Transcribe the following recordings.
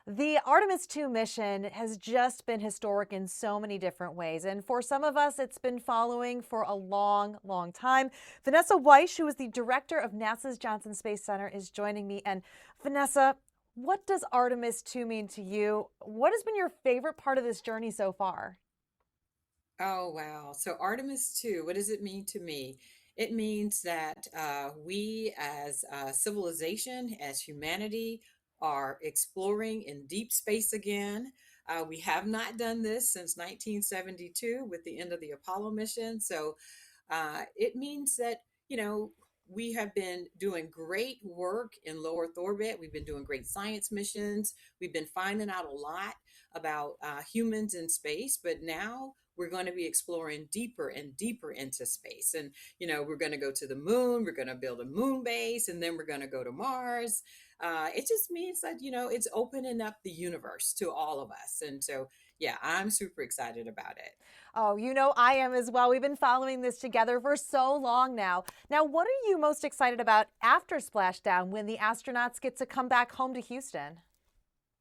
The Artemis II mission has just been historic in so many different ways. And for some of us, it's been following for a long, long time. Vanessa Wyche, who is the director of NASA's Johnson Space Center, is joining me. And Vanessa, what does Artemis II mean to you? What has been your favorite part of this journey so far? Oh, wow. So Artemis 2, what does it mean to me? It means that we as civilization, as humanity, are exploring in deep space again. We have not done this since 1972 with the end of the Apollo mission. So it means that, you know, we have been doing great work in low Earth orbit. We've been doing great science missions. We've been finding out a lot about humans in space, but now we're going to be exploring deeper and deeper into space. And, we're going to go to the moon, we're going to build a moon base, and then we're going to go to Mars. It just means that, it's opening up the universe to all of us. And so, yeah, I'm super excited about it. Oh, I am as well. We've been following this together for so long now. Now, what are you most excited about after splashdown when the astronauts get to come back home to Houston?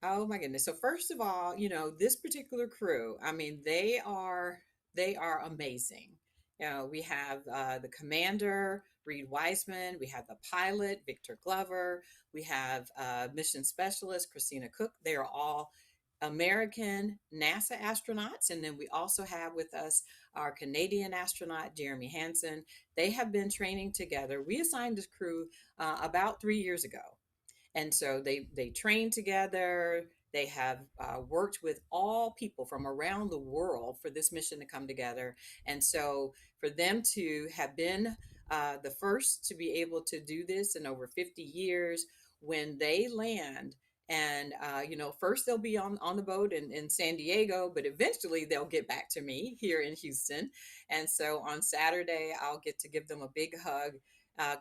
Oh my goodness. So first of all, this particular crew, I mean, they are amazing. We have the commander, Reed Wiseman, we have the pilot, Victor Glover, we have mission specialist, Christina Cook. They are all American NASA astronauts. And then we also have with us our Canadian astronaut, Jeremy Hansen. They have been training together. We assigned this crew about 3 years ago, and so they train together. They have worked with all people from around the world for this mission to come together. And so for them to have been the first to be able to do this in over 50 years, when they land, and first they'll be on the boat in San Diego, but eventually they'll get back to me here in Houston. And so on Saturday I'll get to give them a big hug,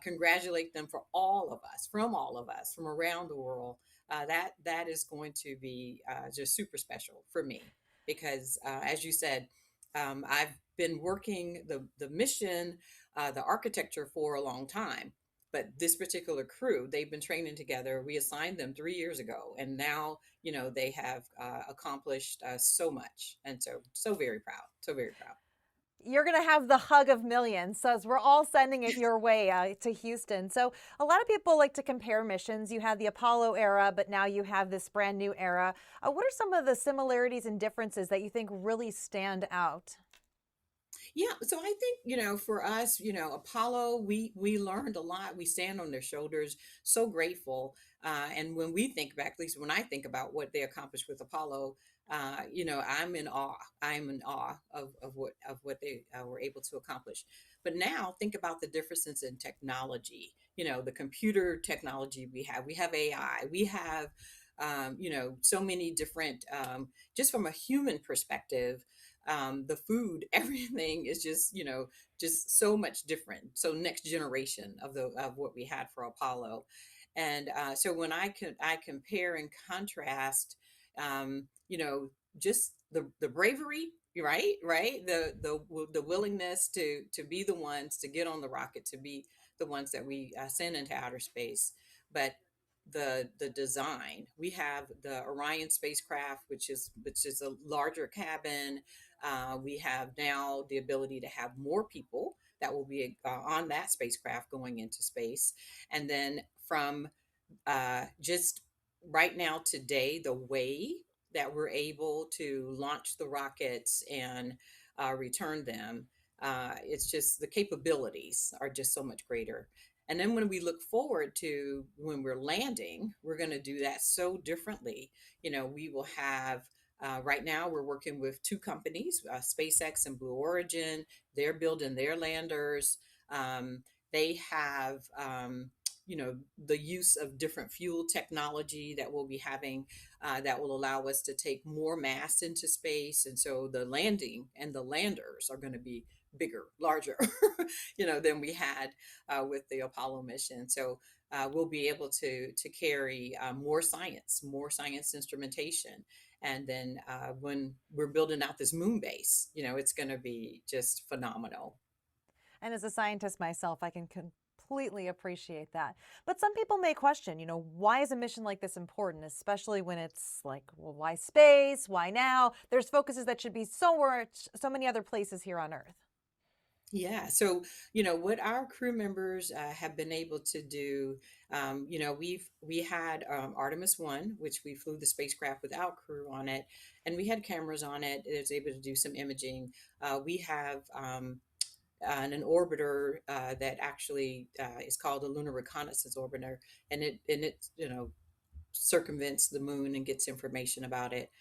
congratulate them for all of us from around the world. That is going to be just super special for me because, as you said, I've been working the mission, the architecture for a long time. But this particular crew, they've been training together. We assigned them 3 years ago, and now they have accomplished so much, and so very proud, so very proud. You're going to have the hug of millions. So as we're all sending it your way to Houston. So a lot of people like to compare missions. You had the Apollo era, but now you have this brand new era. What are some of the similarities and differences that you think really stand out? Yeah, so I think, for us, Apollo, we learned a lot. We stand on their shoulders, so grateful. And when we think back, at least when I think about what they accomplished with Apollo, I'm in awe. I'm in awe of what they were able to accomplish. But now think about the differences in technology. The computer technology we have. We have AI. We have so many different, just from a human perspective, the food, everything is just so much different. So next generation of what we had for Apollo. And so when I compare and contrast, um, you know, just the bravery, right, the willingness to be the ones to get on the rocket, to be the ones that we send into outer space, but the design. We have the Orion spacecraft, which is a larger cabin. We have now the ability to have more people that will be on that spacecraft going into space. And then from just right now, today, the way that we're able to launch the rockets and return them, it's just the capabilities are just so much greater. And then when we look forward to when we're landing, we're going to do that so differently. We will have, right now, we're working with two companies, SpaceX and Blue Origin. They're building their landers. They have, the use of different fuel technology that we'll be having, that will allow us to take more mass into space. And so the landing and the landers are going to be bigger, larger, than we had with the Apollo mission. So we'll be able to carry more science instrumentation. And then when we're building out this moon base, it's going to be just phenomenal. And as a scientist myself, I can completely appreciate that. But some people may question, why is a mission like this important, especially when it's like, well, why space? Why now? There's focuses that should be so many other places here on Earth. Yeah. So, what our crew members have been able to do, we had Artemis I, which we flew the spacecraft without crew on it, and we had cameras on it. It was able to do some imaging. We have an orbiter that actually is called a lunar reconnaissance orbiter, and it circumvents the moon and gets information about it.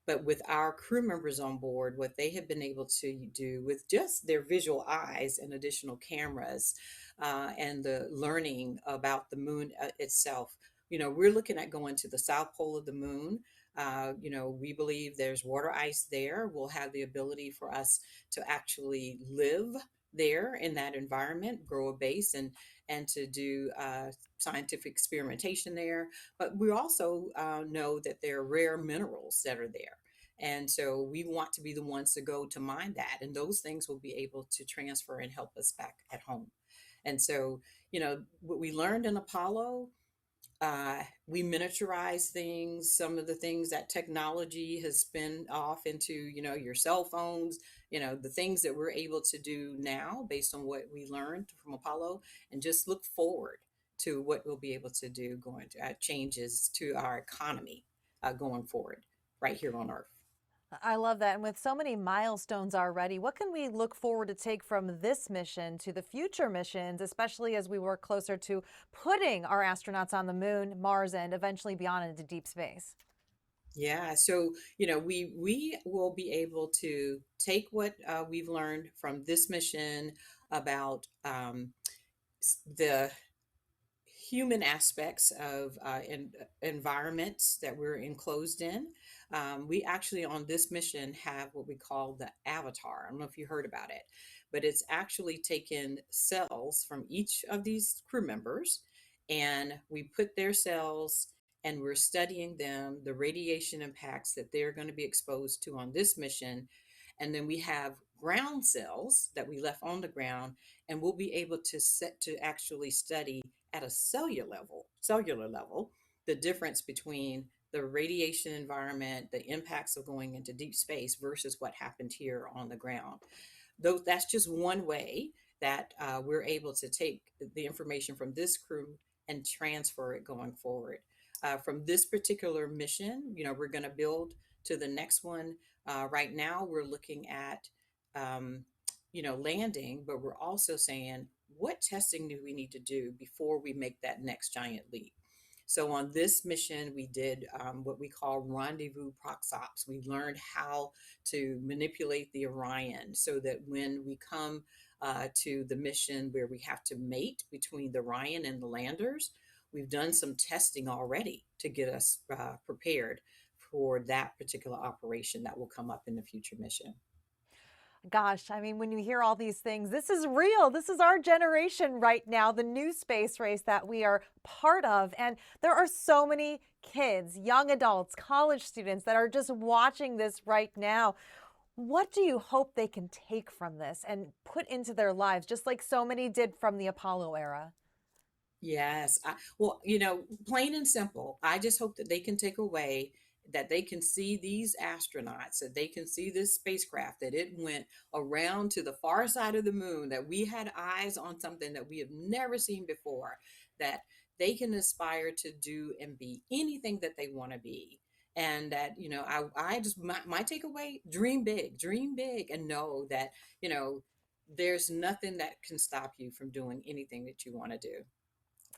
But with our crew members on board, what they have been able to do with just their visual eyes and additional cameras and the learning about the moon itself, we're looking at going to the south pole of the moon. We believe there's water ice there. We'll have the ability for us to actually live there in that environment, grow a base, and to do scientific experimentation there. But we also know that there are rare minerals that are there. And so we want to be the ones to go to mine that. And those things will be able to transfer and help us back at home. And so, what we learned in Apollo, we miniaturize things, some of the things that technology has spun off into, your cell phones, the things that we're able to do now based on what we learned from Apollo, and just look forward to what we'll be able to do going to changes to our economy going forward right here on Earth. I love that. And with so many milestones already, what can we look forward to take from this mission to the future missions, especially as we work closer to putting our astronauts on the moon, Mars, and eventually beyond into deep space? Yeah, so we will be able to take what we've learned from this mission about the human aspects of environments that we're enclosed in. We actually, on this mission, have what we call the avatar. I don't know if you heard about it, but it's actually taken cells from each of these crew members, and we put their cells and we're studying them, the radiation impacts that they're going to be exposed to on this mission. And then we have ground cells that we left on the ground, and we'll be able to set to actually study at a cellular level, the difference between the radiation environment, the impacts of going into deep space versus what happened here on the ground. Though that's just one way that we're able to take the information from this crew and transfer it going forward. From this particular mission, we're going to build to the next one. Right now, we're looking at landing, but we're also saying, what testing do we need to do before we make that next giant leap? So on this mission, we did what we call rendezvous proxops. We learned how to manipulate the Orion so that when we come to the mission where we have to mate between the Orion and the landers, we've done some testing already to get us prepared for that particular operation that will come up in the future mission. Gosh, I mean, when you hear all these things, this is real. This is our generation right now, the new space race that we are part of. And there are so many kids, young adults, college students that are just watching this right now. What do you hope they can take from this and put into their lives, just like so many did from the Apollo era? Yes. Well, plain and simple, I just hope that they can take away that they can see these astronauts, that they can see this spacecraft, that it went around to the far side of the moon, that we had eyes on something that we have never seen before, that they can aspire to do and be anything that they want to be. And that, I just, my takeaway, dream big, and know that, there's nothing that can stop you from doing anything that you want to do.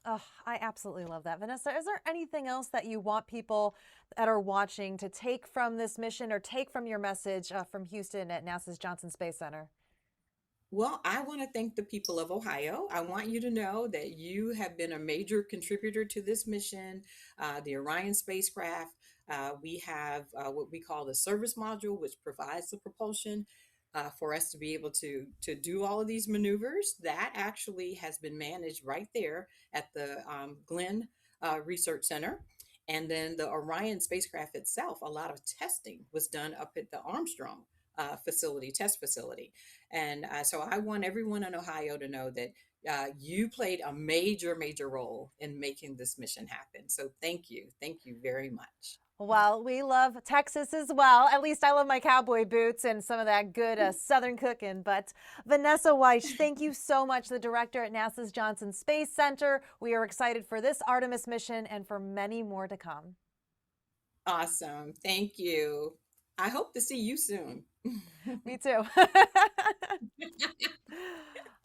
Oh, I absolutely love that. Vanessa, is there anything else that you want people that are watching to take from this mission or take from your message from Houston at NASA's Johnson Space Center? Well, I want to thank the people of Ohio. I want you to know that you have been a major contributor to this mission, the Orion spacecraft. We have what we call the service module, which provides the propulsion for us to be able to do all of these maneuvers. That actually has been managed right there at the Glenn Research Center. And then the Orion spacecraft itself, a lot of testing was done up at the Armstrong test facility. And so I want everyone in Ohio to know that You played a major, major role in making this mission happen. So thank you very much. Well, we love Texas as well. At least I love my cowboy boots and some of that good Southern cooking. But Vanessa Wyche, thank you so much, the director at NASA's Johnson Space Center. We are excited for this Artemis mission and for many more to come. Awesome, thank you. I hope to see you soon. Me too.